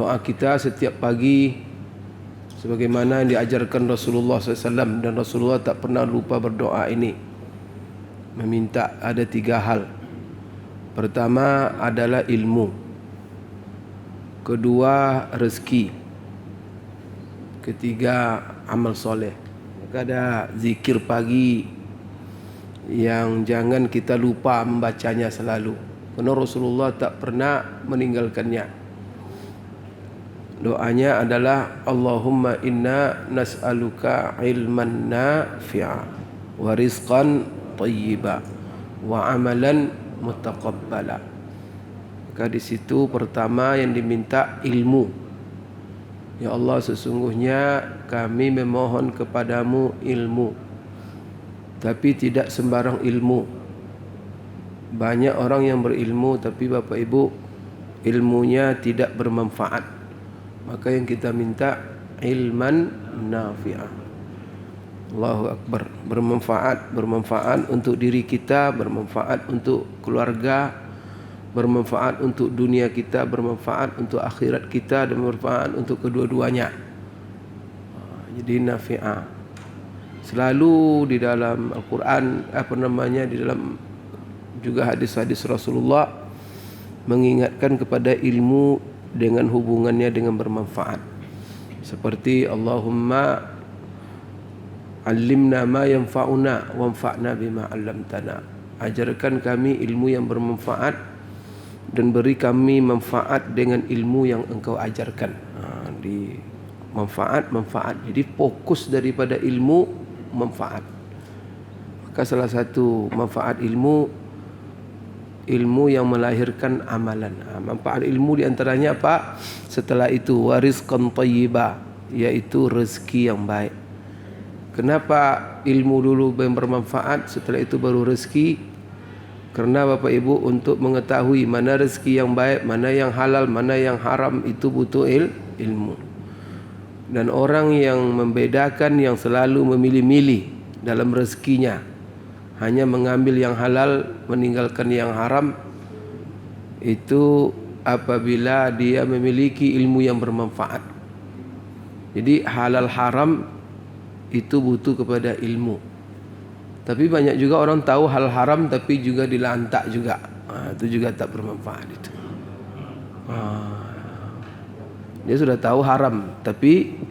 doa kita setiap pagi sebagaimana yang diajarkan Rasulullah SAW, dan Rasulullah tak pernah lupa berdoa ini. Meminta ada 3 hal. Pertama adalah ilmu, kedua rezeki, ketiga amal soleh. Maka ada zikir pagi yang jangan kita lupa membacanya selalu, karena Rasulullah tak pernah meninggalkannya. Doanya adalah Allahumma inna nas'aluka ilman nafi'a wa rizqan thayyiba wa amalan mutaqabbala. Maka di situ pertama yang diminta ilmu. Ya Allah, sesungguhnya kami memohon kepadamu ilmu, tapi tidak sembarang ilmu. Banyak orang yang berilmu tapi Bapak Ibu ilmunya tidak bermanfaat. Maka yang kita minta ilman nafi'ah. Allahu Akbar. Bermanfaat untuk diri kita, bermanfaat untuk keluarga, bermanfaat untuk dunia kita, bermanfaat untuk akhirat kita, dan bermanfaat untuk kedua-duanya. Jadi nafi'ah. Selalu di dalam Al-Quran, di dalam juga hadis-hadis Rasulullah mengingatkan kepada ilmu dengan hubungannya dengan bermanfaat. Seperti Allahumma allimna ma yanfa'una wanfa'na bima 'allamtana. Ajarkan kami ilmu yang bermanfaat dan beri kami manfaat dengan ilmu yang Engkau ajarkan. Di manfaat. Jadi fokus daripada ilmu manfaat. Maka salah satu manfaat ilmu yang melahirkan amalan. Manfaat ilmu diantaranya apa? Setelah itu warizqan thayyiba, yaitu rezeki yang baik. Kenapa ilmu dulu yang bermanfaat, setelah itu baru rezeki? Karena Bapak Ibu untuk mengetahui mana rezeki yang baik, mana yang halal, mana yang haram, itu butuh ilmu. Dan orang yang membedakan, yang selalu memilih-milih dalam rezekinya, hanya mengambil yang halal, meninggalkan yang haram, itu apabila dia memiliki ilmu yang bermanfaat. Jadi halal haram itu butuh kepada ilmu. Tapi banyak juga orang tahu hal haram tapi juga dilantak juga. Itu juga tak bermanfaat itu. Dia sudah tahu haram, tapi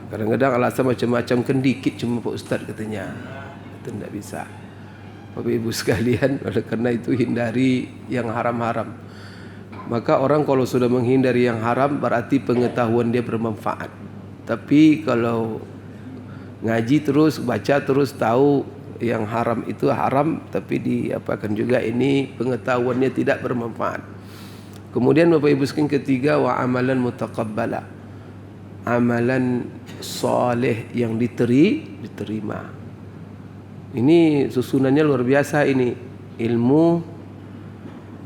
kadang-kadang alasan macam-macam, kan dikit cuma Pak Ustaz katanya. Itu tidak bisa. Bapak Ibu sekalian, oleh karena itu hindari yang haram-haram. Maka orang kalau sudah menghindari yang haram berarti pengetahuan dia bermanfaat. Tapi kalau ngaji terus, baca terus, tahu yang haram itu haram, tapi diapakan juga ini pengetahuannya tidak bermanfaat. Kemudian Bapak Ibu sekalian, ketiga wa amalan mutaqabbala. Amalan soleh yang diterima. Ini susunannya luar biasa ini. Ilmu,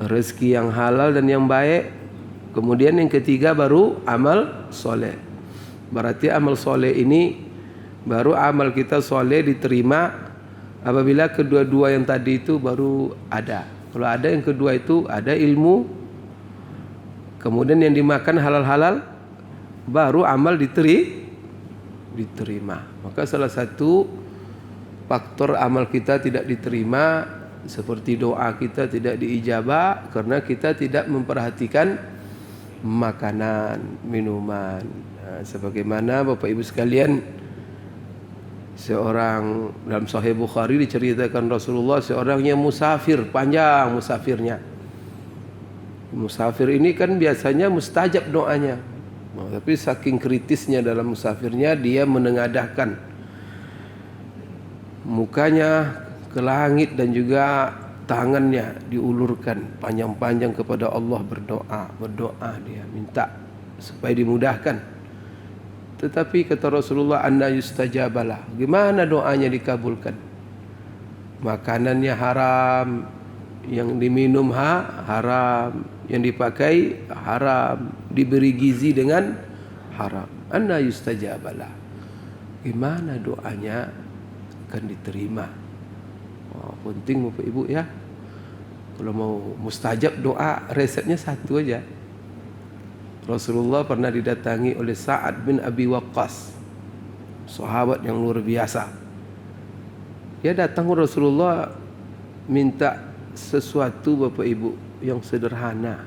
rezeki yang halal dan yang baik. Kemudian yang ketiga baru amal soleh. Berarti amal soleh ini baru amal kita soleh diterima apabila kedua-dua yang tadi itu baru ada. Kalau ada yang kedua itu ada ilmu, kemudian yang dimakan halal-halal, baru amal diterima. Maka salah satu faktor amal kita tidak diterima, seperti doa kita tidak diijabah, karena kita tidak memperhatikan makanan, minuman. Sebagaimana Bapak Ibu sekalian, seorang dalam Sahih Bukhari diceritakan Rasulullah, seorang yang musafir, panjang musafirnya. Musafir ini kan biasanya mustajab doanya. Tapi saking kritisnya dalam musafirnya, dia menengadahkan mukanya ke langit dan juga tangannya diulurkan panjang-panjang kepada Allah, berdoa dia minta supaya dimudahkan. Tetapi kata Rasulullah, anna yustajabalah, gimana doanya dikabulkan? Makanannya haram, yang diminum haram, yang dipakai haram, diberi gizi dengan haram. Anna yustajabalah, gimana doanya akan diterima? Penting Bapak Ibu ya. Kalau mau mustajab doa, resepnya satu aja. Rasulullah pernah didatangi oleh Sa'ad bin Abi Waqqas, sahabat yang luar biasa. Dia datang ke Rasulullah minta sesuatu Bapak Ibu yang sederhana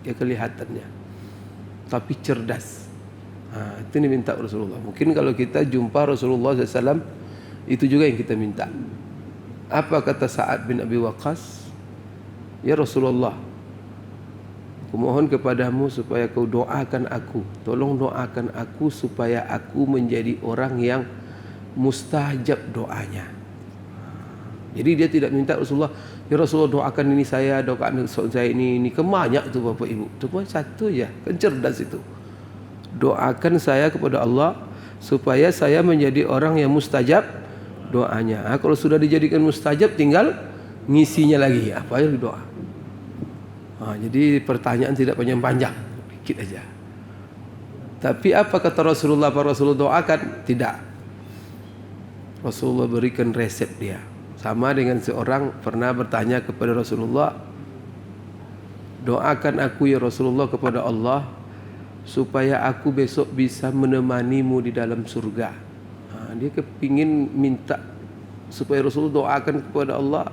ya kelihatannya, tapi cerdas. Itu diminta Rasulullah. Mungkin kalau kita jumpa Rasulullah SAW, itu juga yang kita minta. Apa kata Sa'ad bin Abi Waqqas? Ya Rasulullah, aku mohon kepadamu supaya kau doakan aku. Tolong doakan aku supaya aku menjadi orang yang mustajab doanya. Jadi dia tidak minta Rasulullah, ya Rasulullah doakan ini saya, doakan saya ini. Kebanyak tuh Bapak Ibu. Cuma satu ya, kan cerdas itu. Doakan saya kepada Allah supaya saya menjadi orang yang mustajab doanya. Kalau sudah dijadikan mustajab, tinggal ngisinya lagi. Apa yang doa? Jadi pertanyaan tidak panjang-panjang, dikit aja. Tapi apa kata Rasulullah? Apa Rasulullah doakan? Tidak. Rasulullah berikan resep dia. Sama dengan seorang pernah bertanya kepada Rasulullah, doakan aku ya Rasulullah kepada Allah supaya aku besok bisa menemanimu di dalam surga. Dia kepingin minta supaya Rasulullah doakan kepada Allah,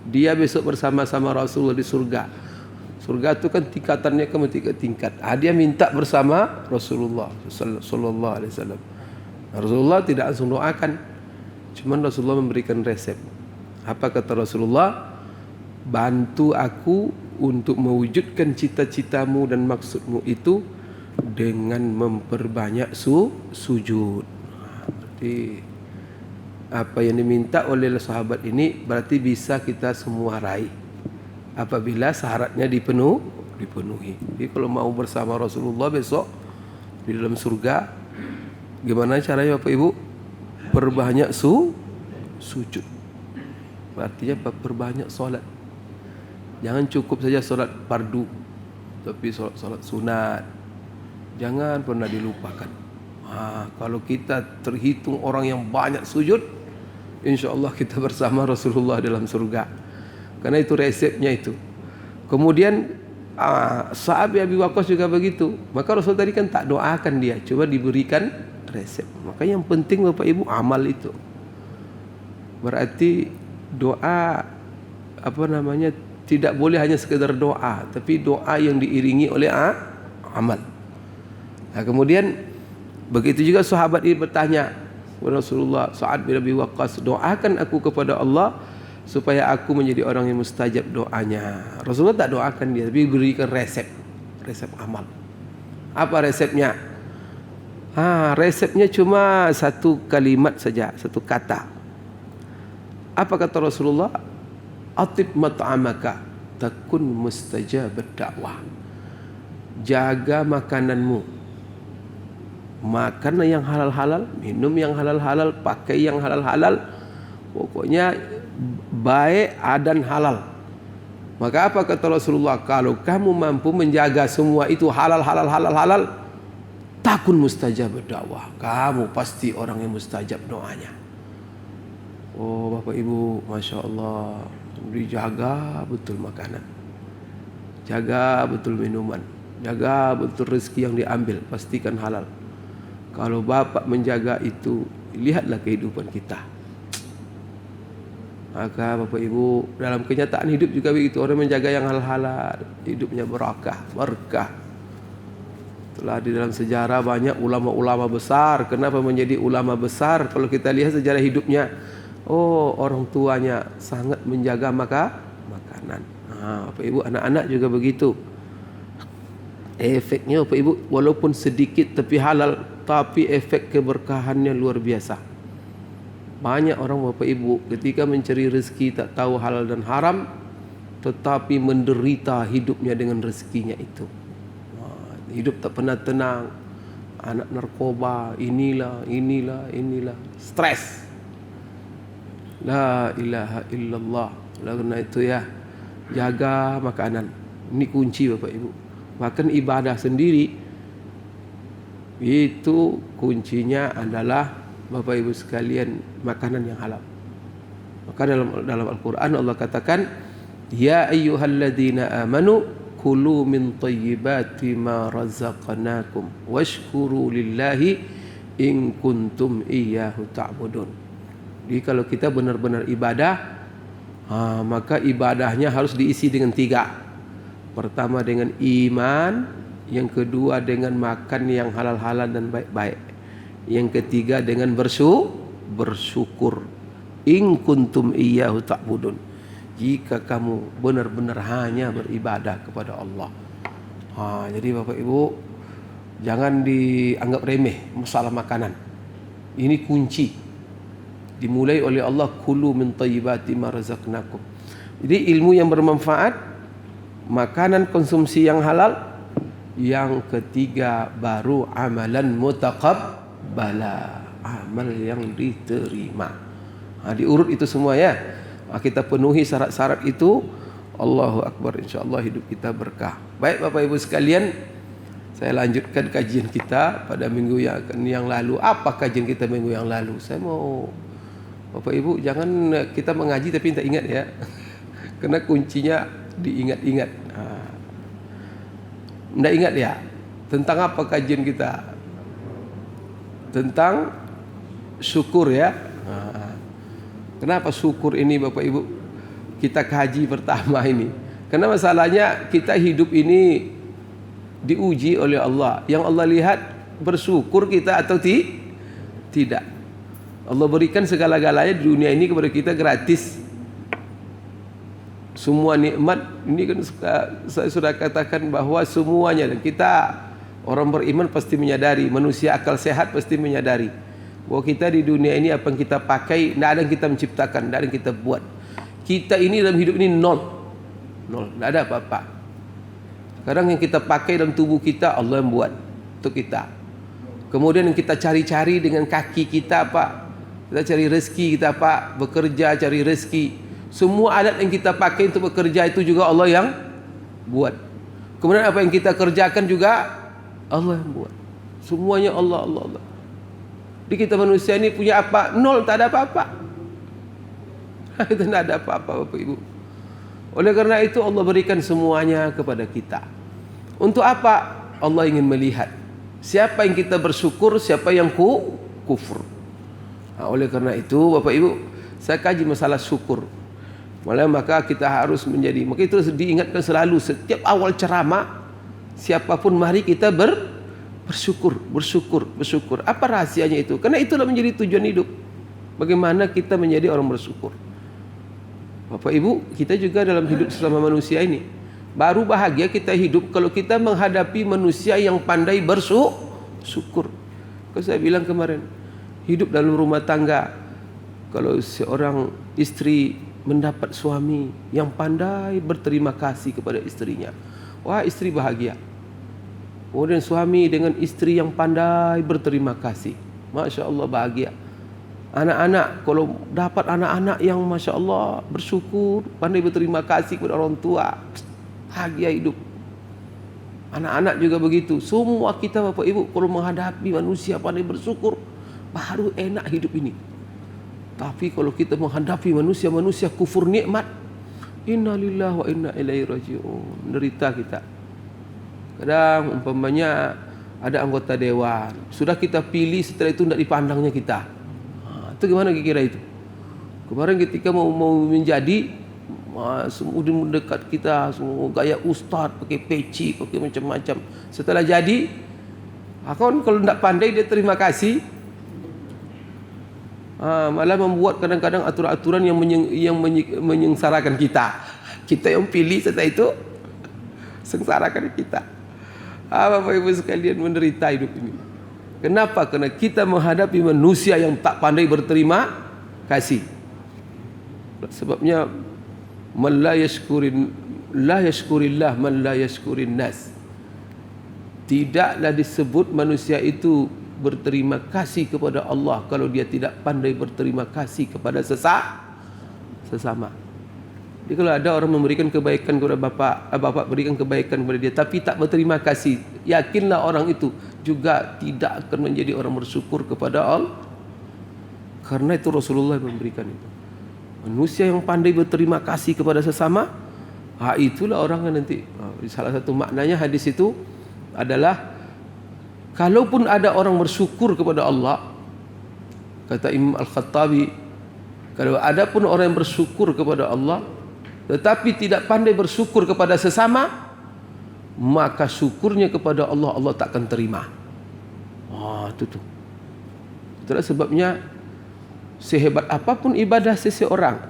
dia besok bersama-sama Rasulullah di surga. Surga itu kan tingkatannya kan tingkat. Dia minta bersama Rasulullah sallallahu alaihi wasallam. Rasulullah tidak langsung doakan, cuman Rasulullah memberikan resep. Apa kata Rasulullah? Bantu aku untuk mewujudkan cita-citamu dan maksudmu itu dengan memperbanyak sujud. Berarti apa yang diminta oleh sahabat ini berarti bisa kita semua raih apabila syaratnya dipenuhi. Jadi kalau mau bersama Rasulullah besok di dalam surga, gimana caranya Bapak Ibu? Perbanyak sujud. Artinya perbanyak solat. Jangan cukup saja solat fardu, tapi solat sunat jangan pernah dilupakan. Kalau kita terhitung orang yang banyak sujud, insya Allah kita bersama Rasulullah dalam surga. Karena itu resepnya itu. Kemudian Sa'ad bin Abi Waqqas juga begitu. Maka Rasul tadi kan tak doakan dia, coba diberikan resep. Maka yang penting Bapak Ibu amal itu. Berarti doa tidak boleh hanya sekedar doa, tapi doa yang diiringi oleh amal. Kemudian begitu juga sahabat ini bertanya kepada Rasulullah, Sa'ad bin Abi Waqqas, doakan aku kepada Allah supaya aku menjadi orang yang mustajab doanya. Rasulullah tak doakan dia, tapi berikan resep amal. Apa resepnya? Resepnya cuma satu kalimat saja, satu kata. Apa kata Rasulullah? Atib mat'amaka takun mustajab dakwah. Jaga makananmu. Makan yang halal-halal, minum yang halal-halal, pakai yang halal-halal. Pokoknya baik dan halal. Maka apa kata Rasulullah? Kalau kamu mampu menjaga semua itu halal, takun mustajab dakwah. Kamu pasti orang yang mustajab doanya. Bapak Ibu, Masya Allah, dijaga betul makanan, jaga betul minuman, jaga betul rezeki yang diambil, pastikan halal. Kalau Bapak menjaga itu, lihatlah kehidupan kita. Maka Bapak Ibu, dalam kenyataan hidup juga begitu. Orang menjaga yang halal, hidupnya berkah. Telah di dalam sejarah banyak ulama-ulama besar. Kenapa menjadi ulama besar? Kalau kita lihat sejarah hidupnya, orang tuanya sangat menjaga makanan. Bapak Ibu, anak-anak juga begitu. Efeknya Bapak Ibu, walaupun sedikit tapi halal, tapi efek keberkahannya luar biasa. Banyak orang Bapak Ibu ketika mencari rezeki tak tahu halal dan haram, tetapi menderita hidupnya dengan rezekinya itu. Hidup tak pernah tenang. Anak narkoba, inilah, stres. La ilaha illallah. Karena itu ya, jaga makanan. Ini kunci Bapak Ibu. Bahkan ibadah sendiri itu kuncinya adalah Bapak Ibu sekalian makanan yang halal. Maka dalam Al-Quran Allah katakan, ya ayyuhalladzina amanu kulu min thayyibati ma razaqnakum washkuru lillahi in kuntum iyyahu ta'budun. Jadi kalau kita benar-benar ibadah, maka ibadahnya harus diisi dengan 3. Pertama dengan iman, yang kedua dengan makan yang halal-halal dan baik-baik, yang ketiga dengan bersyukur. In kuntum iyyahu ta'budun, jika kamu benar-benar hanya beribadah kepada Allah. Jadi Bapak Ibu, jangan dianggap remeh masalah makanan. Ini kunci. Dimulai oleh Allah, kulu min thayyibati ma razaqnakum. Jadi ilmu yang bermanfaat, makanan konsumsi yang halal, yang ketiga baru amalan mutaqabbala, amal yang diterima. Diurut itu semua ya. Kita penuhi syarat-syarat itu, Allahu Akbar, insyaAllah hidup kita berkah. Baik Bapak Ibu sekalian, saya lanjutkan kajian kita pada minggu yang lalu. Apa kajian kita minggu yang lalu? Saya mau Bapak Ibu jangan kita mengaji tapi tak ingat ya. Karena kuncinya diingat-ingat. Tidak ingat ya. Tentang apa kajian kita? Tentang syukur ya. Kenapa syukur ini Bapak Ibu kita kaji pertama ini? Karena masalahnya kita hidup ini diuji oleh Allah. Yang Allah lihat bersyukur kita atau tidak. Allah berikan segala-galanya di dunia ini kepada kita gratis. Semua nikmat ini kan saya sudah katakan bahwa semuanya, dan kita orang beriman pasti menyadari, manusia akal sehat pasti menyadari bahwa kita di dunia ini apa yang kita pakai, tidak ada yang kita menciptakan, tidak ada yang kita buat. Kita ini dalam hidup ini nol, tidak ada apa-apa. Sekarang yang kita pakai dalam tubuh kita Allah yang buat untuk kita. Kemudian yang kita cari-cari dengan kaki kita apa? Kita cari rezeki kita apa? Bekerja cari rezeki. Semua alat yang kita pakai untuk bekerja itu juga Allah yang buat. Kemudian apa yang kita kerjakan juga Allah yang buat. Semuanya Allah. Jadi kita manusia ini punya apa? Nol, tak ada apa-apa. Kita tidak ada apa-apa Bapak Ibu. Oleh karena itu Allah berikan semuanya kepada kita. Untuk apa? Allah ingin melihat siapa yang kita bersyukur, siapa yang kufur. Oleh karena itu Bapak Ibu, saya kaji masalah syukur. Maka kita harus menjadi, maka itu diingatkan selalu setiap awal ceramah, siapapun mari kita bersyukur. Apa rahasianya itu? Karena itulah menjadi tujuan hidup. Bagaimana kita menjadi orang bersyukur. Bapak Ibu, kita juga dalam hidup sesama manusia ini baru bahagia kita hidup kalau kita menghadapi manusia yang pandai bersyukur. Kalau saya bilang kemarin, hidup dalam rumah tangga, kalau seorang istri mendapat suami yang pandai berterima kasih kepada istrinya, wah istri bahagia. Kemudian suami dengan istri yang pandai berterima kasih, Masya Allah bahagia. Anak-anak, kalau dapat anak-anak yang Masya Allah bersyukur, pandai berterima kasih kepada orang tua, bahagia hidup. Anak-anak juga begitu. Semua kita Bapak Ibu kalau menghadapi manusia pandai bersyukur, baru enak hidup ini. Tapi kalau kita menghadapi manusia kufur nikmat, inna lillahi wa inna ilaihi raji'un, menderita kita. Kadang umpamanya ada anggota dewan, sudah kita pilih, setelah itu tidak dipandangnya kita. Itu gimana kira-kira itu? Kemarin ketika mau menjadi, semua mendekat kita, semua gaya ustaz, pakai peci, pakai macam-macam. Setelah jadi, kalau tidak pandai dia terima kasih, malah membuat kadang-kadang aturan-aturan yang menyengsarakan kita. Kita yang pilih, setelah itu sengsarakan kita. Bapak Ibu sekalian, menderita hidup ini. Kenapa? Karena kita menghadapi manusia yang tak pandai berterima kasih. Sebabnya man la yashkurillah man la yashkurin nas. Tidaklah disebut manusia itu berterima kasih kepada Allah kalau dia tidak pandai berterima kasih kepada sesama. Jadi kalau ada orang memberikan kebaikan kepada bapak berikan kebaikan kepada dia tapi tak berterima kasih, yakinlah orang itu juga tidak akan menjadi orang bersyukur kepada Allah. Karena itu Rasulullah memberikan itu. Manusia yang pandai berterima kasih kepada sesama, itulah orang yang nanti Salah satu maknanya hadis itu adalah kalaupun ada orang bersyukur kepada Allah, kata Imam Al-Khattabi, kalau ada pun orang yang bersyukur kepada Allah tetapi tidak pandai bersyukur kepada sesama, maka syukurnya kepada Allah, Allah tak akan terima. Itu. Itulah sebabnya sehebat apapun ibadah seseorang,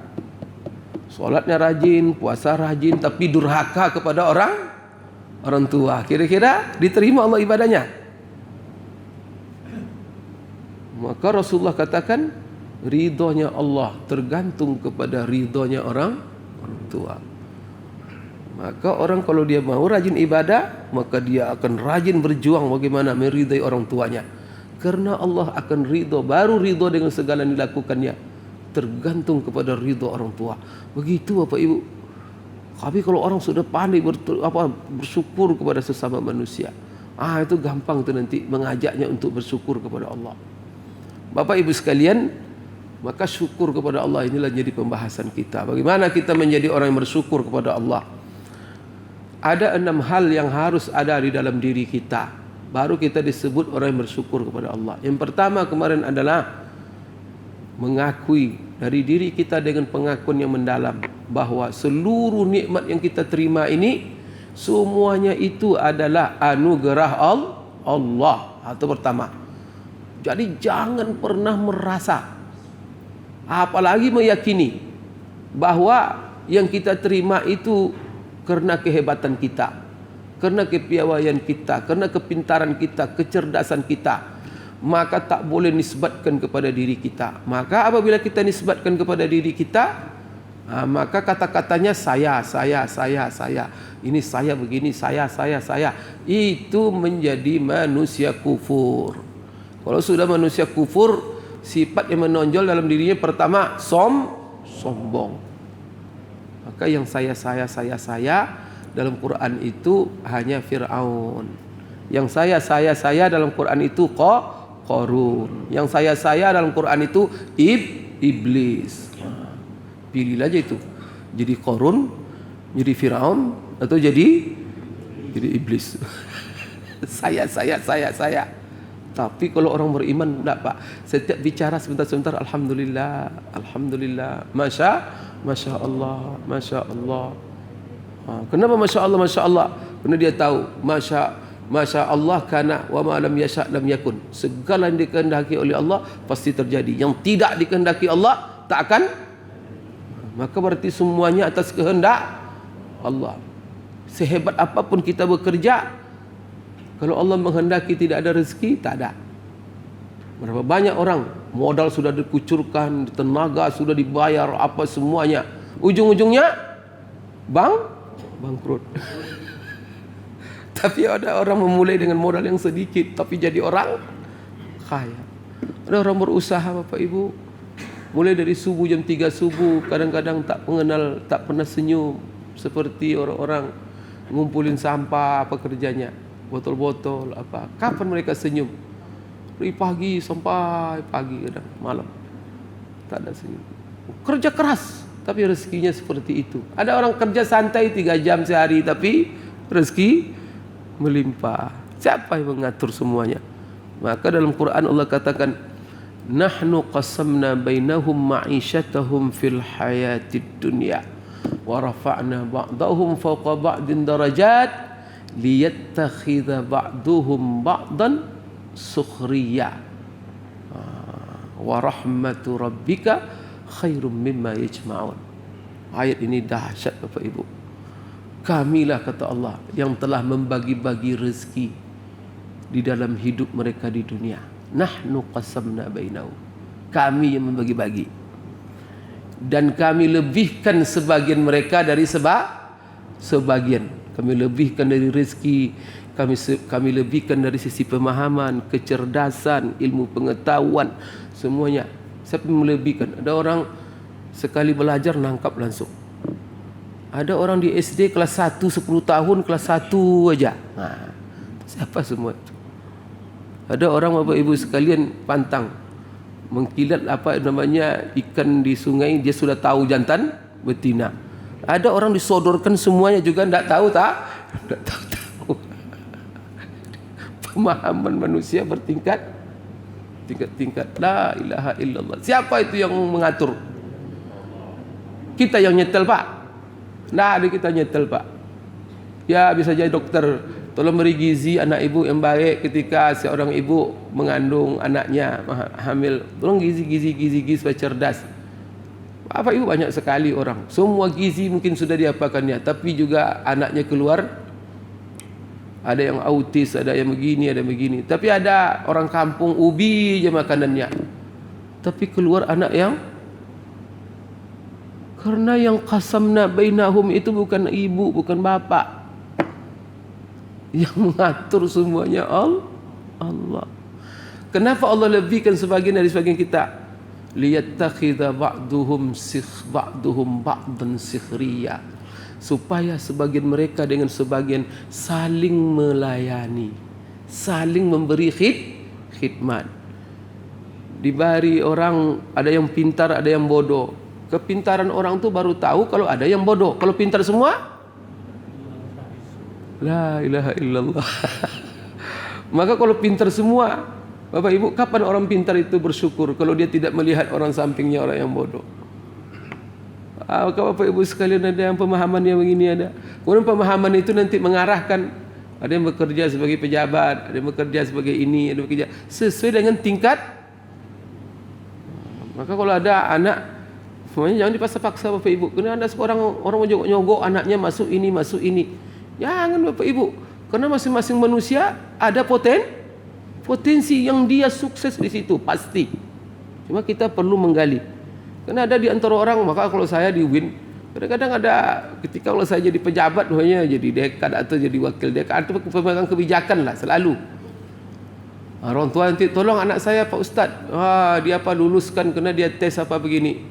solatnya rajin, puasa rajin, tapi durhaka kepada orang tua, kira-kira diterima Allah ibadahnya? Maka Rasulullah katakan ridhonya Allah tergantung kepada ridhonya orang tua. Maka orang kalau dia mau rajin ibadah, maka dia akan rajin berjuang bagaimana meridai orang tuanya. Karena Allah akan ridho, baru ridho dengan segala yang dilakukannya, tergantung kepada ridho orang tua. Begitu Bapak Ibu. Tapi kalau orang sudah pandai bersyukur kepada sesama manusia, itu gampang tuh nanti mengajaknya untuk bersyukur kepada Allah. Bapak Ibu sekalian, maka syukur kepada Allah inilah jadi pembahasan kita. Bagaimana kita menjadi orang yang bersyukur kepada Allah? Ada 6 hal yang harus ada di dalam diri kita, baru kita disebut orang yang bersyukur kepada Allah. Yang pertama kemarin adalah mengakui dari diri kita dengan pengakuan yang mendalam bahwa seluruh nikmat yang kita terima ini semuanya itu adalah anugerah Allah. Itu pertama. Jadi jangan pernah merasa, apalagi meyakini bahwa yang kita terima itu karena kehebatan kita, karena kepiawaian kita, karena kepintaran kita, kecerdasan kita, maka tak boleh nisbatkan kepada diri kita. Maka apabila kita nisbatkan kepada diri kita, maka kata-katanya saya. Ini saya begini, saya. Itu menjadi manusia kufur. Kalau sudah manusia kufur, sifat yang menonjol dalam dirinya pertama sombong. Maka yang saya dalam Quran itu hanya Fir'aun. Yang saya dalam Quran itu Qarun. Yang saya dalam Quran itu Iblis. Pilih aja itu. Jadi Qarun, jadi Fir'aun, atau jadi Iblis. Saya. Tapi kalau orang beriman enggak, Pak. Setiap bicara sebentar, alhamdulillah. Masya Allah. Kenapa Masya Allah? Karena dia tahu Masya Allah kana wa ma lam yasha lam yakun. Segala yang dikehendaki oleh Allah pasti terjadi. Yang tidak dikehendaki Allah tak akan. Maka berarti semuanya atas kehendak Allah. Sehebat apapun kita bekerja, kalau Allah menghendaki tidak ada rezeki, tak ada. Berapa banyak orang modal sudah dikucurkan, tenaga sudah dibayar, apa semuanya, ujung-ujungnya bangkrut. Tapi ada orang memulai dengan modal yang sedikit tapi jadi orang kaya. Ada orang berusaha Bapak Ibu, mulai dari subuh jam 3 subuh, kadang-kadang tak pernah senyum, seperti orang-orang ngumpulin sampah, apa kerjanya, botol-botol apa. Kapan mereka senyum? Dari pagi sampai pagi, kadang malam tak ada senyum. Kerja keras tapi rezekinya seperti itu. Ada orang kerja santai 3 jam sehari tapi rezeki melimpah. Siapa yang mengatur semuanya? Maka dalam Quran Allah katakan, nahnu qasamna bainahum ma'isyatahum fil hayatid dunya wa rafa'na ba'dahum fawqa ba'din darajat liyattakhidha ba'duhum ba'dan sukhriya wa rahmatu rabbika khairum mimma yajma'un. Ayat ini dahsyat Bapak Ibu. Kamilah kata Allah yang telah membagi-bagi rezeki di dalam hidup mereka di dunia. Nahnu qasamna bainahum. Kami yang membagi-bagi. Dan kami lebihkan sebagian mereka dari sebagian. Kami lebihkan dari rezeki, kami lebihkan dari sisi pemahaman, kecerdasan, ilmu pengetahuan, semuanya. Siapa yang melebihkan? Ada orang sekali belajar nangkap langsung. Ada orang di SD kelas 1 10 tahun kelas 1 aja. Siapa semua itu? Ada orang Bapak Ibu sekalian pantang mengkilat ikan di sungai, dia sudah tahu jantan betina. Ada orang disodorkan semuanya juga tidak tahu tak? Tidak tahu. Pemahaman manusia bertingkat, tingkat-tingkat. La ilaha illallah. Siapa itu yang mengatur? Kita yang nyetel Pak. Nah, ada kita nyetel Pak. Ya bisa jadi dokter, tolong beri gizi anak ibu yang baik ketika seorang ibu mengandung anaknya hamil. Tolong gizi supaya cerdas. Apa ibu banyak sekali orang. Semua gizi mungkin sudah diapakannya, tapi juga anaknya keluar. Ada yang autis, ada yang begini, ada begini. Tapi ada orang kampung ubi je makanannya. Tapi keluar anak yang, karena yang qasamna bainahum itu bukan ibu, bukan bapak. Yang mengatur semuanya Allah. Kenapa Allah lebihkan sebagian dari sebagian kita? Liyattakhidha ba'duhum ba'dan sikhriya, supaya sebagian mereka dengan sebagian saling melayani, saling memberi khidmat. Dibari orang, ada yang pintar, ada yang bodoh. Kepintaran orang tu baru tahu kalau ada yang bodoh. Kalau pintar semua, la ilaha illallah. Maka kalau pintar semua, Bapak Ibu, kapan orang pintar itu bersyukur kalau dia tidak melihat orang sampingnya orang yang bodoh? Maka Bapak Ibu sekalian, ada yang pemahaman yang begini ada. Kemudian pemahaman itu nanti mengarahkan, ada yang bekerja sebagai pejabat, ada yang bekerja sebagai ini, ada yang bekerja sesuai dengan tingkat. Maka kalau ada anak, semuanya jangan dipaksa-paksa Bapak Ibu. Karena ada seorang orang nyogok anaknya masuk ini. Jangan Bapak Ibu. Karena masing-masing manusia ada potensi yang dia sukses di situ pasti. Cuma kita perlu menggali. Karena ada di antara orang, maka kalau saya di UIN, kadang-kadang ada ketika kalau saya jadi pejabat, hanya jadi dekan atau jadi wakil dekan atau pemegang kebijakan lah selalu. Orang tua nanti tolong anak saya Pak Ustadz, dia apa luluskan kena dia tes apa begini.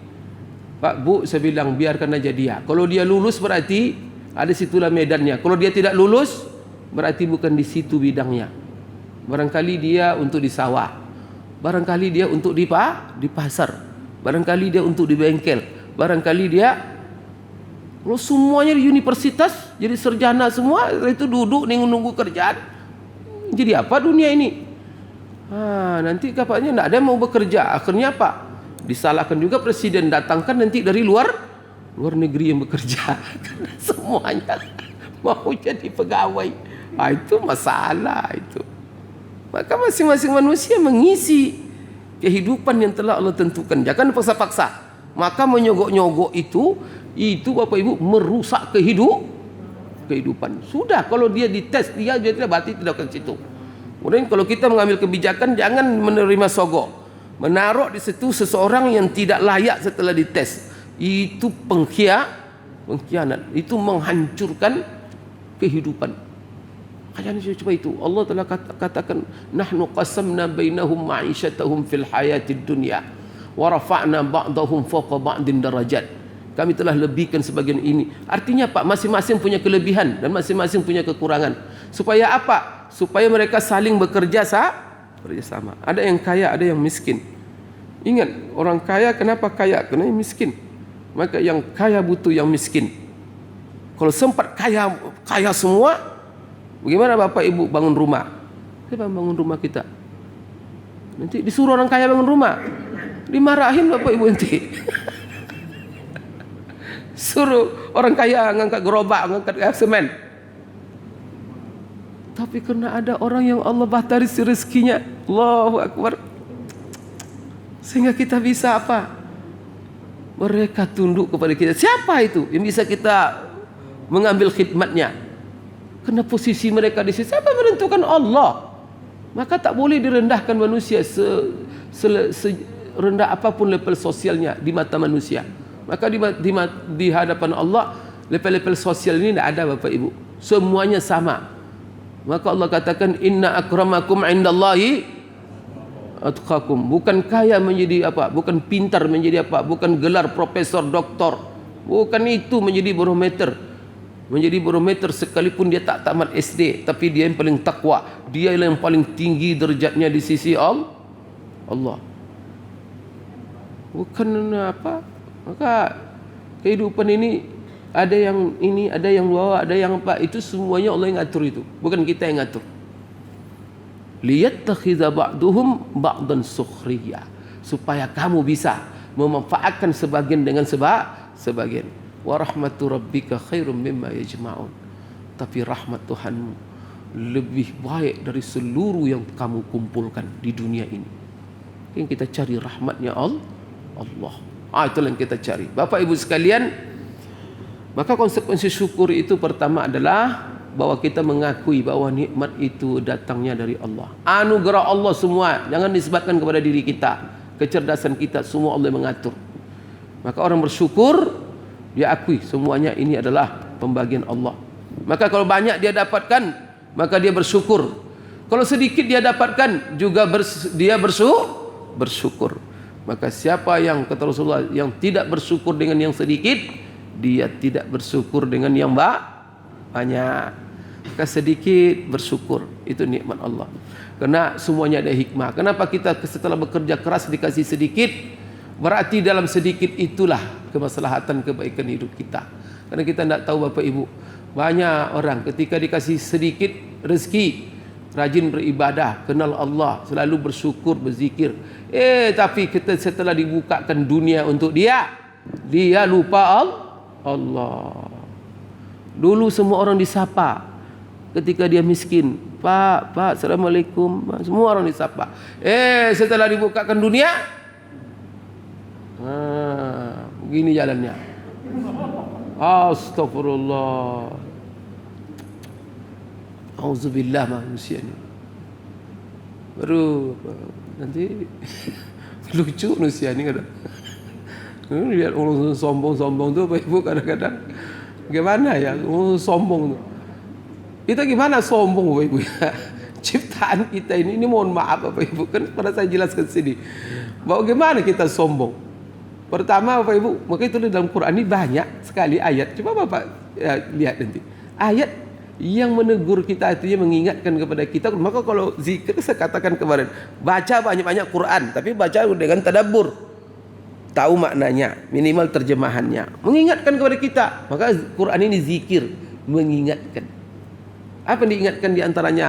Pak Bu, saya bilang biarkan aja dia. Kalau dia lulus berarti ada situlah medannya. Kalau dia tidak lulus berarti bukan di situ bidangnya. Barangkali dia untuk di sawah, barangkali dia untuk di pasar, barangkali dia untuk di bengkel, barangkali dia, kalau semuanya di universitas jadi sarjana semua, itu duduk nunggu kerjaan, jadi apa dunia ini? Nanti kapalnya tidak ada yang mau bekerja, akhirnya apa? Disalahkan juga presiden, datangkan nanti dari luar negeri yang bekerja. Karena semuanya mau jadi pegawai. Itu masalah itu. Maka masing-masing manusia mengisi kehidupan yang telah Allah tentukan. Jangan paksa-paksa. Maka menyogok-nyogok itu Bapak Ibu merusak kehidupan. Sudah, kalau dia dites, dia tidak berarti tidak ke situ. Kemudian kalau kita mengambil kebijakan, jangan menerima sogok. Menaruh di situ seseorang yang tidak layak setelah dites. Itu pengkhianat. Itu menghancurkan kehidupan. Kalian coba itu. Allah telah katakan, nahnu qasamna bainahum ma'isyatahum fil hayatid dunya wa rafa'na ba'dahum fawqa ba'din darajat. Kami telah lebihkan sebagian ini. Artinya Pak, masing-masing punya kelebihan dan masing-masing punya kekurangan. Supaya apa? Supaya mereka saling bekerja sama. Ada yang kaya, ada yang miskin. Ingat, orang kaya kenapa kaya? Karena yang miskin. Maka yang kaya butuh yang miskin. Kalau sempat kaya semua, bagaimana Bapak Ibu bangun rumah? Kita bangun rumah kita. Nanti disuruh orang kaya bangun rumah, dimarahin Bapak Ibu nanti. Suruh orang kaya ngangkat gerobak, ngangkat semen. Tapi karena ada orang yang Allah batari rezekinya, Allahu Akbar, sehingga kita bisa apa? Mereka tunduk kepada kita. Siapa itu yang bisa kita mengambil khidmatnya? Karena posisi mereka di situ. Siapa menentukan? Allah. Maka tak boleh direndahkan manusia serendah apapun level sosialnya di mata manusia. Maka di hadapan Allah, level-level sosial ini tidak ada Bapak Ibu. Semuanya sama. Maka Allah katakan, inna akramakum indallahi atqakum. Bukan kaya menjadi apa, bukan pintar menjadi apa, bukan gelar profesor, doktor, bukan itu menjadi barometer. Menjadi barometer sekalipun dia tak tamat SD, tapi dia yang paling takwa, dia yang paling tinggi derajatnya di sisi Allah. Bukan apa? Maka kehidupan ini ada yang ini, ada yang bawa, ada yang apa. Itu semuanya Allah yang ngatur itu, bukan kita yang ngatur. Liyattakhidha ba'duhum ba'dan sukhriya, supaya kamu bisa memanfaatkan sebagian dengan sebagian. Wa rahmatu rabbika khairum mimma yajma'un. Tapi rahmat Tuhanmu lebih baik dari seluruh yang kamu kumpulkan di dunia ini. Yang kita cari rahmatnya Allah. Itulah yang kita cari. Bapak Ibu sekalian, maka konsekuensi syukur itu pertama adalah bahwa kita mengakui bahwa nikmat itu datangnya dari Allah. Anugerah Allah semua, jangan disebabkan kepada diri kita, kecerdasan kita, semua Allah mengatur. Maka orang bersyukur, dia akui semuanya ini adalah pembagian Allah. Maka kalau banyak dia dapatkan, maka dia bersyukur. Kalau sedikit dia dapatkan, juga dia bersyukur. Maka siapa yang kata Rasulullah yang tidak bersyukur dengan yang sedikit, dia tidak bersyukur dengan yang banyak. Maka sedikit bersyukur, itu nikmat Allah. Karena semuanya ada hikmah. Kenapa kita setelah bekerja keras dikasih sedikit? Berarti dalam sedikit itulah kemaslahatan kebaikan hidup kita. Karena kita tidak tahu Bapak Ibu, banyak orang ketika dikasih sedikit rezeki, rajin beribadah, kenal Allah, selalu bersyukur, berzikir. Tapi kita setelah dibukakan dunia untuk dia lupa Allah. Dulu semua orang disapa ketika dia miskin. Pak, Assalamualaikum. Semua orang disapa. Setelah dibukakan dunia, begini jalannya. Astagfirullah. Auzubillah manusia ini. Baru nanti lucu manusia ini kadang. Lihat orang sombong-sombong tuh Bapak Ibu kadang-kadang gimana ya, sombong tuh. Kita gimana sombong Bapak Ibu ya? Ciptaan kita ini mohon maaf Bapak Ibu, kan pernah saya jelaskan sini bahwa gimana kita sombong. Pertama Bapak Ibu, maka itu dalam Quran ini banyak sekali ayat. Coba Bapak lihat nanti ayat yang menegur kita, artinya mengingatkan kepada kita. Maka kalau zikir, saya katakan kemarin, baca banyak-banyak Quran, tapi baca dengan tadabbur, tahu maknanya, minimal terjemahannya, mengingatkan kepada kita. Maka Quran ini zikir, mengingatkan. Apa yang diingatkan diantaranya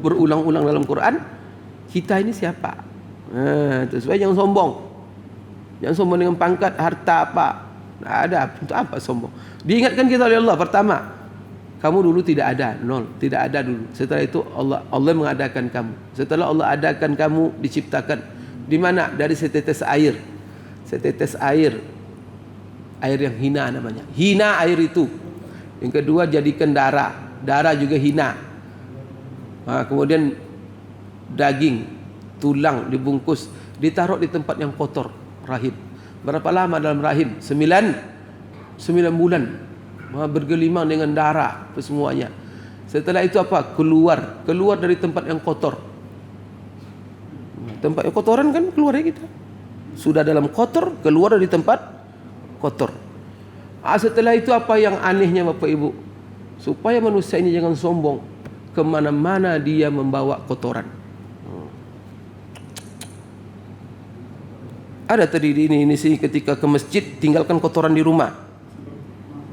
berulang-ulang dalam Quran? Kita ini siapa? Supaya jangan sombong. Jangan sombong dengan pangkat, harta apa. Tidak ada. Untuk apa sombong? Diingatkan kita oleh Allah. Pertama, kamu dulu tidak ada, nol, tidak ada dulu. Setelah itu Allah mengadakan kamu. Setelah Allah adakan kamu, diciptakan. Di mana? Dari setetes air. Setetes air yang hina namanya. Hina air itu. Yang kedua, jadikan darah. Darah juga hina. Kemudian daging, tulang dibungkus, ditaruh di tempat yang kotor, rahim. Berapa lama dalam rahim? 9 bulan. Bergelimang dengan darah semuanya. Setelah itu apa? Keluar dari tempat yang kotor. Tempat yang kotoran kan keluar dari kita. Sudah dalam kotor, keluar dari tempat kotor. Setelah itu apa yang anehnya Bapak Ibu? Supaya manusia ini jangan sombong, kemana-mana dia membawa kotoran. Ada tadi ini sih ketika ke masjid, tinggalkan kotoran di rumah,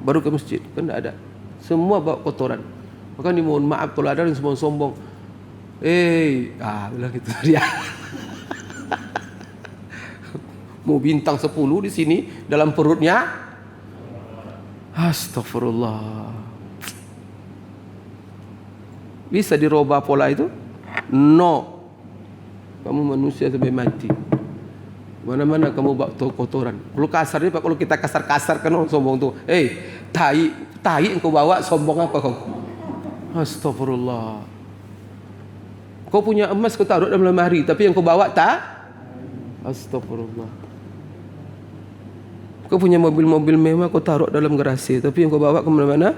baru ke masjid, kan tidak ada. Semua bawa kotoran. Maka dimohon maaf kalau ada yang sombong. Bilang gitu dia. Mau bintang 10 di sini dalam perutnya. Astagfirullah. Bisa dirubah pola itu? No. Kamu manusia sampai mati. Mana-mana kamu bawa kotoran. Kalau kasarnya Pak, kalau kita kasar-kasar kan orang sombong tuh. Tai engkau bawa, sombong apa kau? Astagfirullah. Kau punya emas kau taruh dalam lemari, tapi yang kau bawa tak? Astagfirullah. Kau punya mobil-mobil mewah kau taruh dalam garasi, tapi yang kau bawa ke mana-mana?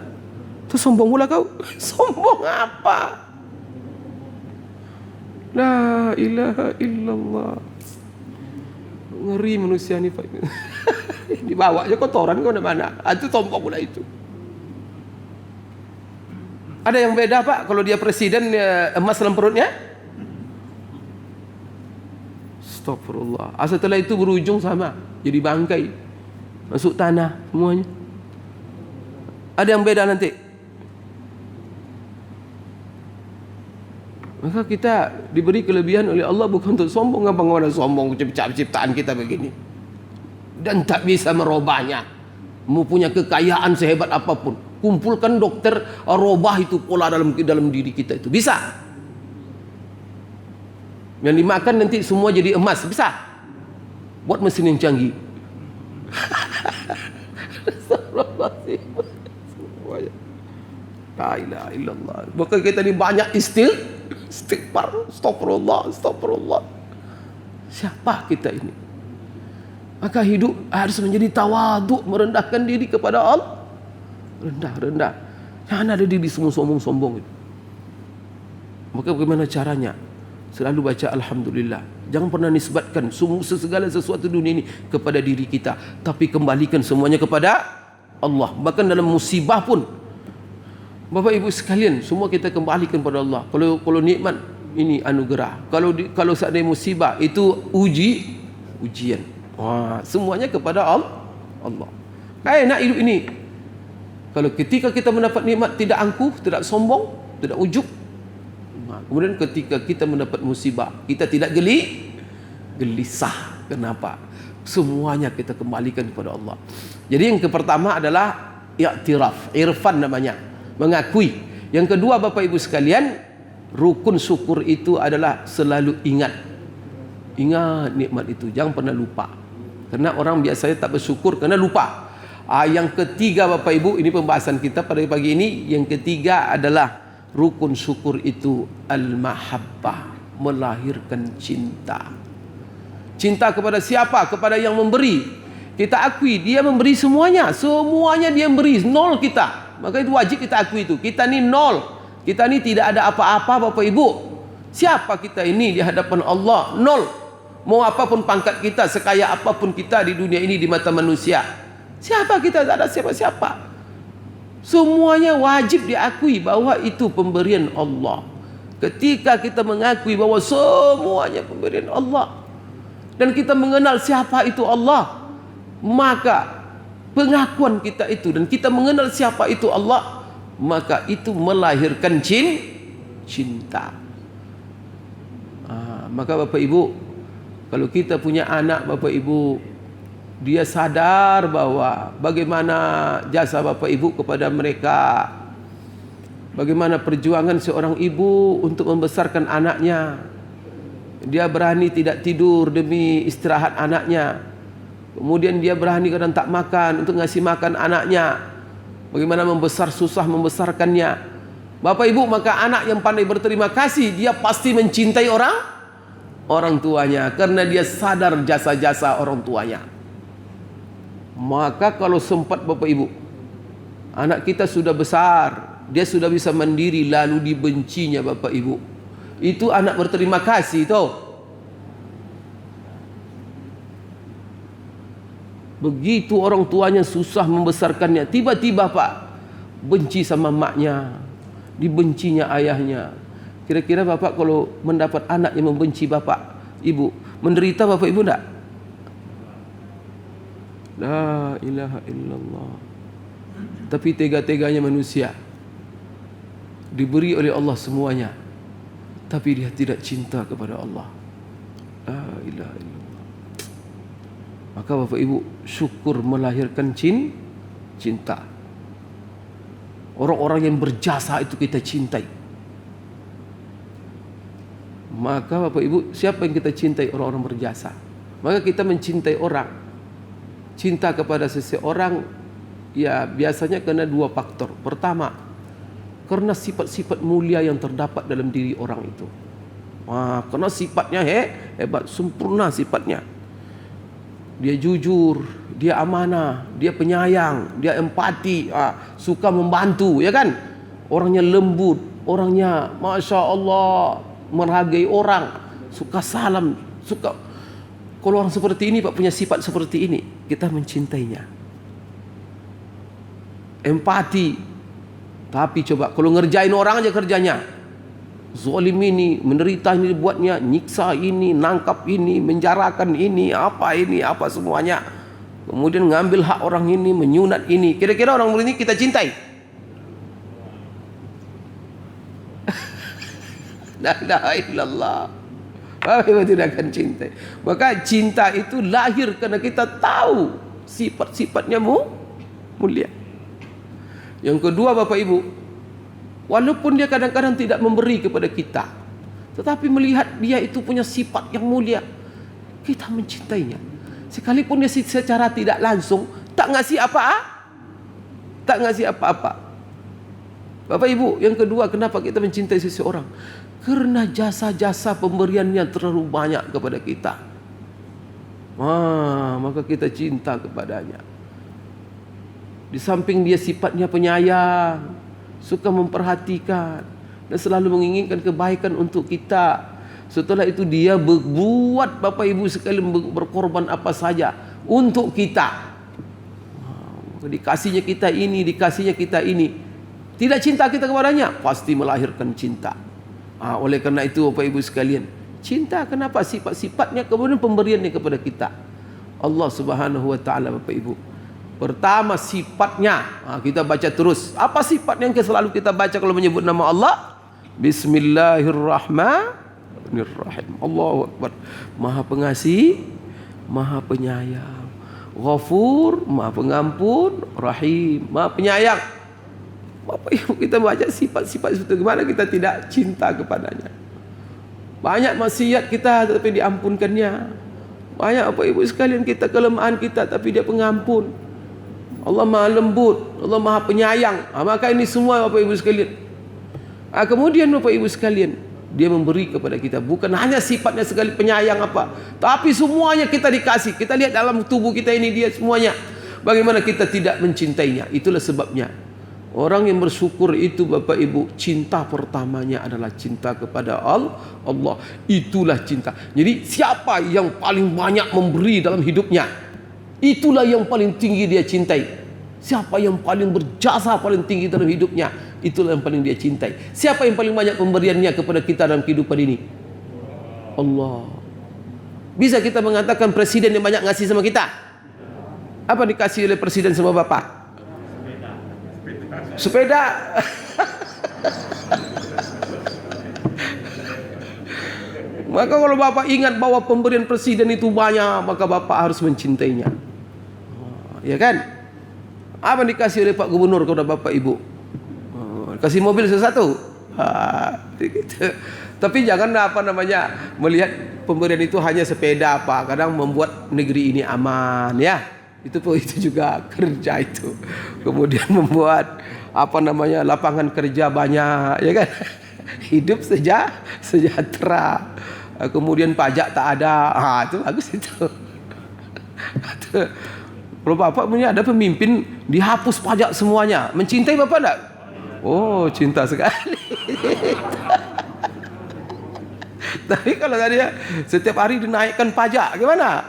Itu sombong pula kau. Sombong apa? La ilaha illallah. Ngeri manusia ni Pak. Dibawa aja kotoran kau di mana? Itu sombong pula itu. Ada yang beda Pak kalau dia presiden emas dalam perutnya? Astagfirullah. Setelah itu berujung sama, jadi bangkai, masuk tanah semuanya. Ada yang beda nanti. Maka kita diberi kelebihan oleh Allah bukan untuk sombong. Apa mana sombong ciptaan kita begini, dan tak bisa merubahnya. Mau punya kekayaan sehebat apapun, kumpulkan dokter, robah itu pola dalam diri kita itu bisa. Yang dimakan nanti semua jadi emas, bisa. Buat mesin yang canggih. La ilaha illallah. Maka kita ni banyak istighfar, astagfirullah. Siapa kita ini? Maka hidup harus menjadi tawaduk, merendahkan diri kepada Allah. Rendah. Jangan ada diri sombong. Maka bagaimana caranya? Selalu baca alhamdulillah. Jangan pernah nisbatkan segala sesuatu dunia ini kepada diri kita, tapi kembalikan semuanya kepada Allah. Bahkan dalam musibah pun, Bapak Ibu sekalian, semua kita kembalikan kepada Allah. Kalau nikmat ini anugerah, kalau seandainya musibah itu ujian. Wah, semuanya kepada Allah. Nak hidup ini. Kalau ketika kita mendapat nikmat tidak angkuh, tidak sombong, tidak ujub. Kemudian ketika kita mendapat musibah, kita tidak gelisah. Kenapa? Semuanya kita kembalikan kepada Allah. Jadi yang pertama adalah i'tiraf, irfan namanya, mengakui. Yang kedua Bapak Ibu sekalian, rukun syukur itu adalah selalu ingat nikmat itu, jangan pernah lupa. Karena orang biasanya tak bersyukur karena lupa. Yang ketiga Bapak Ibu, ini pembahasan kita pada pagi ini. Yang ketiga adalah rukun syukur itu al-mahabbah, melahirkan cinta. Cinta kepada siapa? Kepada yang memberi. Kita akui dia memberi semuanya dia memberi, nol kita. Maka itu wajib kita akui itu. Kita ni nol. Kita ni tidak ada apa-apa Bapak Ibu. Siapa kita ini di hadapan Allah? Nol. Mau apapun pangkat kita, sekaya apapun kita di dunia ini di mata manusia, siapa kita? Tak ada siapa-siapa. Semuanya wajib diakui bahwa itu pemberian Allah. Ketika kita mengakui bahwa semuanya pemberian Allah dan kita mengenal siapa itu Allah, maka pengakuan kita itu dan kita mengenal siapa itu Allah, maka itu melahirkan cinta. Maka Bapak Ibu, kalau kita punya anak Bapak Ibu, dia sadar bahwa bagaimana jasa Bapak Ibu kepada mereka, bagaimana perjuangan seorang ibu untuk membesarkan anaknya. Dia berani tidak tidur demi istirahat anaknya. Kemudian dia berani kadang tak makan untuk ngasih makan anaknya. Bagaimana susah membesarkannya. Bapak Ibu, maka anak yang pandai berterima kasih, dia pasti mencintai orang tuanya, karena dia sadar jasa-jasa orang tuanya. Maka kalau sempat Bapak Ibu, anak kita sudah besar, dia sudah bisa mandiri, lalu dibencinya Bapak Ibu, itu anak berterima kasih tau. Begitu orang tuanya susah membesarkannya, tiba-tiba Pak benci sama maknya, dibencinya ayahnya. Kira-kira Bapak kalau mendapat anak yang membenci Bapak Ibu, menderita Bapak Ibu enggak? La ilaha illallah. Tapi tega-teganya manusia, diberi oleh Allah semuanya, tapi dia tidak cinta kepada Allah. La ilaha illallah. Maka Bapak Ibu, syukur melahirkan cinta. Orang-orang yang berjasa itu kita cintai. Maka Bapak Ibu, siapa yang kita cintai? Orang-orang berjasa. Maka kita mencintai orang. Cinta kepada seseorang ya biasanya kena dua faktor. Pertama, karena sifat-sifat mulia yang terdapat dalam diri orang itu. Karena sifatnya hebat, sempurna sifatnya. Dia jujur, dia amanah, dia penyayang, dia empati, suka membantu, ya kan? Orangnya lembut, orangnya Masya Allah, menghargai orang, suka salam, suka. Kalau orang seperti ini Pak punya sifat seperti ini, kita mencintainya. Empati. Tapi coba kalau ngerjain orang aja kerjanya, zalim ini, menderita ini dibuatnya, nyiksa ini, nangkap ini, menjarakan ini, apa semuanya. Kemudian ngambil hak orang ini, menyunat ini. Kira-kira orang ini kita cintai? La ilaha illallah. Bagaimana tidak akan cintai? Maka cinta itu lahir karena kita tahu sifat-sifatnya mulia. Yang kedua Bapak Ibu, walaupun dia kadang-kadang tidak memberi kepada kita, tetapi melihat dia itu punya sifat yang mulia, kita mencintainya. Sekalipun dia secara tidak langsung tak ngasih apa-apa. Bapak Ibu, yang kedua kenapa kita mencintai seseorang? Karena jasa-jasa pemberiannya terlalu banyak kepada kita. Maka kita cinta kepadanya. Di samping dia sifatnya penyayang, suka memperhatikan dan selalu menginginkan kebaikan untuk kita. Setelah itu dia berbuat Bapak Ibu sekalian berkorban apa saja untuk kita. Dikasihnya kita ini, dikasihnya kita ini. Tidak cinta kita kepadanya, pasti melahirkan cinta. Oleh karena itu Bapak Ibu sekalian, cinta kenapa? Sifat-sifatnya kemudian pemberiannya kepada kita. Allah Subhanahu wa taala Bapak Ibu. Pertama sifatnya, kita baca terus. Apa sifat yang selalu kita baca kalau menyebut nama Allah? Bismillahirrahmanirrahim. Allahu Akbar. Maha pengasih, Maha penyayang. Ghafur, Maha pengampun. Rahim, Maha penyayang. Bapak Ibu, kita baca sifat-sifat itu, gimana kita tidak cinta kepadanya? Banyak maksiat kita tapi diampunkannya. Banyak Bapak Ibu sekalian kita kelemahan kita tapi dia pengampun. Allah Maha lembut, Allah Maha penyayang. Maka ini semua Bapak Ibu sekalian. Kemudian Bapak Ibu sekalian, dia memberi kepada kita. Bukan hanya sifatnya sekali penyayang apa, tapi semuanya kita dikasih. Kita lihat dalam tubuh kita ini dia semuanya. Bagaimana kita tidak mencintainya? Itulah sebabnya orang yang bersyukur itu Bapak Ibu, cinta pertamanya adalah cinta kepada Allah. Itulah cinta. Jadi siapa yang paling banyak memberi dalam hidupnya, itulah yang paling tinggi dia cintai. Siapa yang paling berjasa paling tinggi dalam hidupnya, itulah yang paling dia cintai. Siapa yang paling banyak pemberiannya kepada kita dalam kehidupan ini? Allah. Bisa kita mengatakan presiden yang banyak ngasih sama kita? Apa dikasih oleh presiden sama Bapak? Sepeda. Maka kalau Bapak ingat bahwa pemberian presiden itu banyak, maka Bapak harus mencintainya. Ya kan? Apa dikasih oleh Pak Gubernur kepada Bapak Ibu? Kasih mobil sesuatu. Gitu. Tapi jangan melihat pemberian itu hanya sepeda apa. Kadang membuat negeri ini aman, ya. Itu juga kerja itu. Kemudian membuat lapangan kerja banyak, ya kan? Hidup sejahtera. Kemudian pajak tak ada. Itu bagus itu. Kalau Bapak punya ada pemimpin dihapus pajak semuanya, mencintai Bapak enggak? Oh, cinta sekali. Tapi kalau tadi setiap hari dinaikkan pajak, gimana?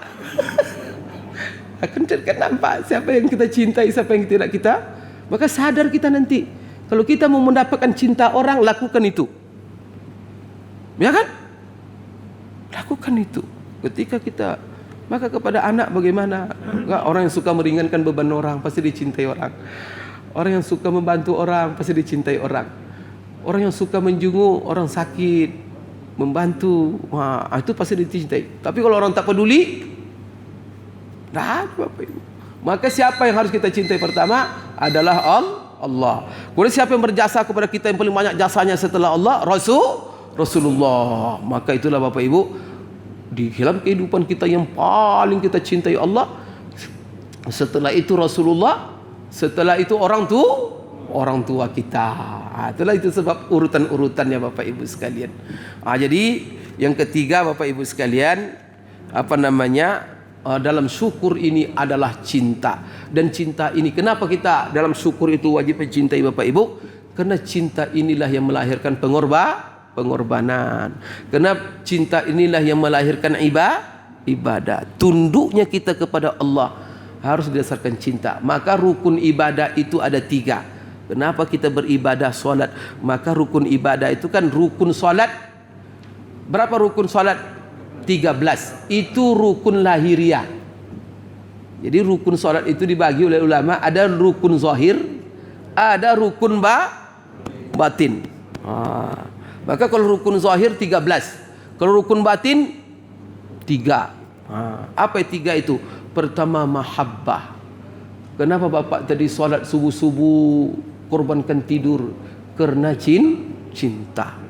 Akan nampak siapa yang kita cintai, siapa yang tidak kita. Maka sadar kita nanti, kalau kita mau mendapatkan cinta orang, lakukan itu. Ya kan? Lakukan itu. Ketika kita, maka kepada anak bagaimana? Orang yang suka meringankan beban orang pasti dicintai orang. Orang yang suka membantu orang pasti dicintai orang. Orang yang suka menjenguk orang sakit, membantu, itu pasti dicintai. Tapi kalau orang tak peduli, Bapak Ibu. Maka siapa yang harus kita cintai pertama adalah Allah. Kemudian siapa yang berjasa kepada kita yang paling banyak jasanya setelah Allah? Rasulullah. Maka itulah Bapak Ibu, di dalam kehidupan kita yang paling kita cintai Allah, setelah itu Rasulullah, setelah itu orang tua kita. Itulah itu sebab urutan-urutannya Bapak Ibu sekalian. Jadi yang ketiga Bapak Ibu sekalian, dalam syukur ini adalah cinta. Dan cinta ini, kenapa kita dalam syukur itu wajib mencintai Bapak Ibu? Karena cinta inilah yang melahirkan pengorbanan. Karena cinta inilah yang melahirkan ibadah. Tunduknya kita kepada Allah harus didasarkan cinta. Maka rukun ibadah itu ada 3. Kenapa kita beribadah solat? Maka rukun ibadah itu kan rukun solat. Berapa rukun solat? 13. Itu rukun lahiriah. Jadi rukun solat itu dibagi oleh ulama, ada rukun zahir, ada rukun batin. Maka kalau rukun zahir 13, kalau rukun batin 3. Apa 3 itu? Pertama, mahabbah. Kenapa bapak tadi solat subuh-subuh korbankan tidur? Karena cinta.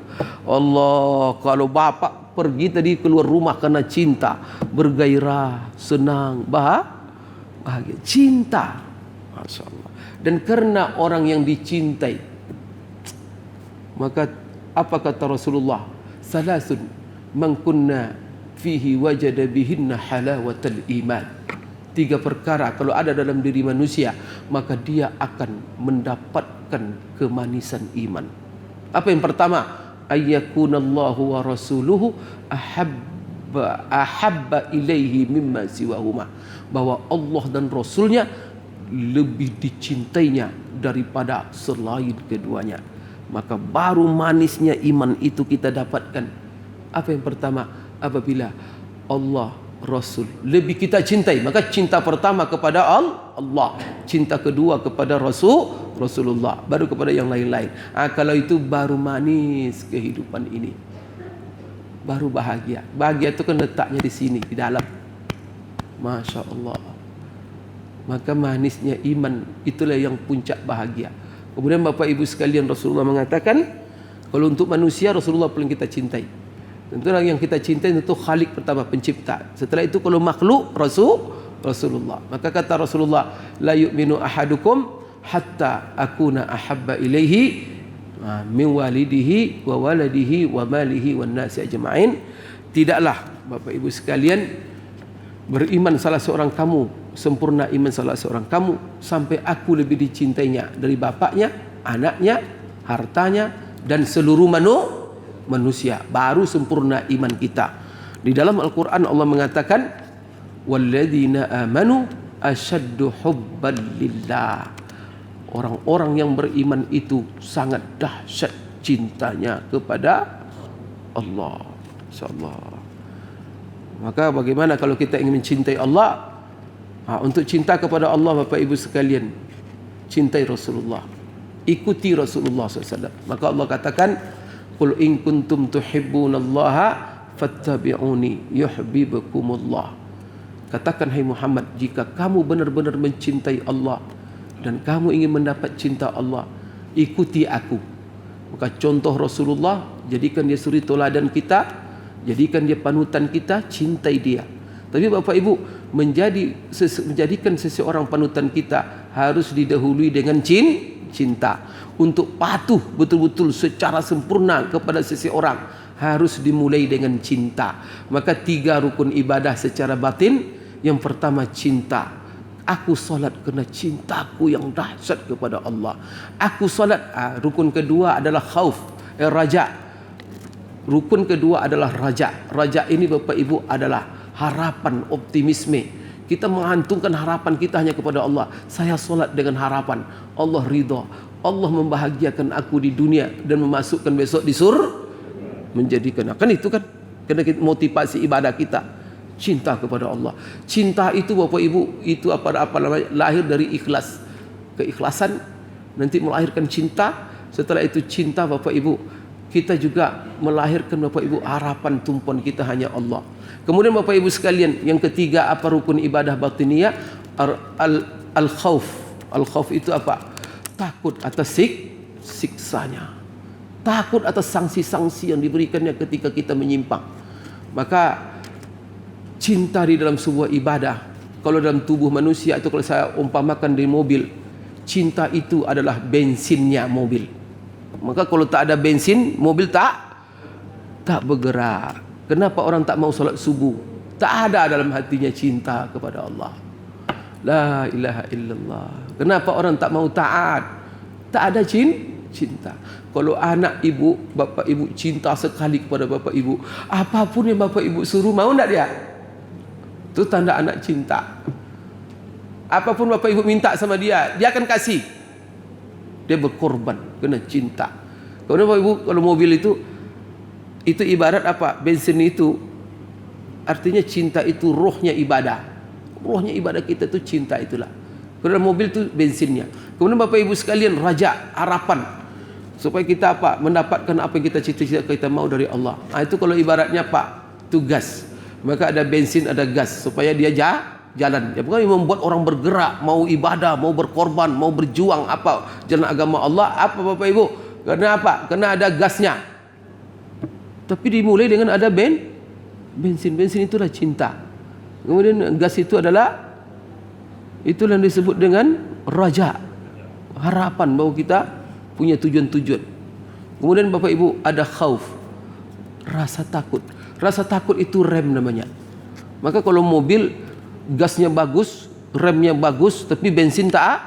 Allah, kalau bapak pergi tadi keluar rumah karena cinta, bergairah, senang, bahagia, cinta. Masya Allah. Dan karena orang yang dicintai, maka apa kata Rasulullah? Salasun man kunna fihi wajada bihinna halawatal iman. 3 perkara kalau ada dalam diri manusia, maka dia akan mendapatkan kemanisan iman. Apa yang pertama? Ayyakunallahu wa rasuluhu ahabba ilaihi mimma siwahuma. Bahwa Allah dan Rasulnya lebih dicintainya daripada selain keduanya. Maka baru manisnya iman itu kita dapatkan. Apa yang pertama? Apabila Allah, Rasul lebih kita cintai, maka cinta pertama kepada Allah, cinta kedua kepada Rasulullah, baru kepada yang lain-lain. Kalau itu baru manis kehidupan ini, baru bahagia. Bahagia itu kan letaknya di sini, di dalam. Masya Allah. Maka manisnya iman itulah yang puncak bahagia. Kemudian Bapak Ibu sekalian, Rasulullah mengatakan kalau untuk manusia Rasulullah paling kita cintai. Tentulah yang kita cintai itu Khalik pertama, pencipta. Setelah itu kalau makhluk Rasulullah. Maka kata Rasulullah, la yu'minu ahadukum hatta akuna ahabba ilaihi min walidihi wa waladihi wa malihi wan nasi ajma'in. Tidaklah Bapak Ibu sekalian beriman salah seorang kamu, sempurna iman salah seorang kamu sampai aku lebih dicintainya dari bapaknya, anaknya, hartanya dan seluruh manusia. Baru sempurna iman kita. Di dalam Al-Quran Allah mengatakan walladzina amanu asyaddu hubban lillah. Orang-orang yang beriman itu sangat dahsyat cintanya kepada Allah. InsyaAllah. Maka bagaimana kalau kita ingin mencintai Allah? Untuk cinta kepada Allah Bapak Ibu sekalian, cintai Rasulullah, ikuti Rasulullah SAW. Maka Allah katakan qul in kuntum tuhibbunallaha fattabi'uni yuhibbukumullah. Katakan hai Muhammad, jika kamu benar-benar mencintai Allah dan kamu ingin mendapat cinta Allah, ikuti aku. Maka contoh Rasulullah, jadikan dia suri teladan kita, jadikan dia panutan kita, cintai dia. Tapi Bapak Ibu, menjadikan seseorang panutan kita harus didahului dengan cinta. Untuk patuh betul-betul secara sempurna kepada seseorang harus dimulai dengan cinta. Maka 3 rukun ibadah secara batin. Yang pertama cinta. Aku solat kerana cintaku yang dahsyat kepada Allah. Aku solat. Rukun kedua adalah khauf, raja. Rukun kedua adalah raja. Raja ini Bapak Ibu adalah harapan, optimisme. Kita menggantungkan harapan kita hanya kepada Allah. Saya solat dengan harapan Allah ridha, Allah membahagiakan aku di dunia dan memasukkan besok di menjadikan. Kan itu kan kena motivasi ibadah kita, cinta kepada Allah. Cinta itu Bapak Ibu itu apa namanya, lahir dari ikhlas. Keikhlasan nanti melahirkan cinta. Setelah itu cinta Bapak Ibu, kita juga melahirkan Bapak Ibu harapan tumpuan kita hanya Allah. Kemudian Bapak Ibu sekalian, yang ketiga apa rukun ibadah batiniyah? Al-khauf. Al-khauf itu apa? Takut atas siksanya. Takut atas sanksi-sanksi yang diberikannya ketika kita menyimpang. Maka cinta di dalam sebuah ibadah, kalau dalam tubuh manusia itu, kalau saya umpamakan di mobil, cinta itu adalah bensinnya mobil. Maka kalau tak ada bensin, mobil tak bergerak. Kenapa orang tak mau solat subuh? Tak ada dalam hatinya cinta kepada Allah. La ilaha illallah. Kenapa orang tak mau taat? Tak ada cinta. Kalau anak ibu, bapak ibu cinta sekali kepada bapak ibu, apapun yang bapak ibu suruh, mau tak dia? Itu tanda anak cinta. Apapun bapak ibu minta sama dia, dia akan kasih. Dia berkorban kena cinta. Kemudian bapak ibu, kalau mobil itu ibarat apa? Bensin itu artinya cinta itu rohnya ibadah. Rohnya ibadah kita itu cinta itulah. Kalau mobil itu bensinnya. Kemudian bapak ibu sekalian, raja, harapan. supaya kita apa? Mendapatkan apa yang kita cita-cita kita mau dari Allah. Itu kalau ibaratnya Pak, itu gas. Maka ada bensin, ada gas supaya dia jalan. Ya, bukan membuat orang bergerak, mau ibadah, mau berkorban, mau berjuang apa jalan agama Allah. Apa Bapak Ibu? Karena apa? Karena ada gasnya. Tapi dimulai dengan ada bensin. Bensin itulah cinta. Kemudian gas itu adalah itulah yang disebut dengan raja, harapan bahwa kita punya tujuan-tujuan. Kemudian Bapak Ibu ada khauf, rasa takut. Rasa takut itu rem namanya. Maka kalau mobil gasnya bagus, remnya bagus, tapi bensin tak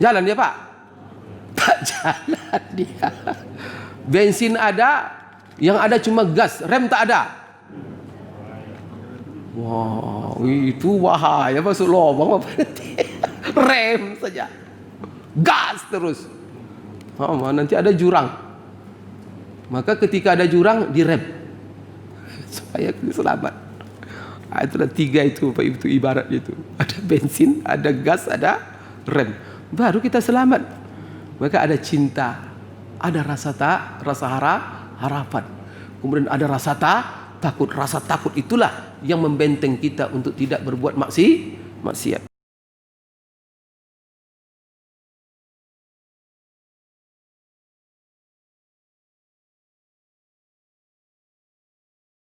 jalan dia Pak. Tak jalan dia. Bensin ada, yang ada cuma gas, rem tak ada. Wow, itu bahaya, masuk lubang apa nanti. Rem saja, gas terus. Nanti ada jurang. Maka ketika ada jurang direm supaya selamat. Itulah tiga itu Pak Ibu, itu ibaratnya itu. Ada bensin, ada gas, ada rem. Baru kita selamat. Maka ada cinta, ada rasa harapan. Kemudian ada rasa takut. Rasa takut itulah yang membenteng kita untuk tidak berbuat maksiat.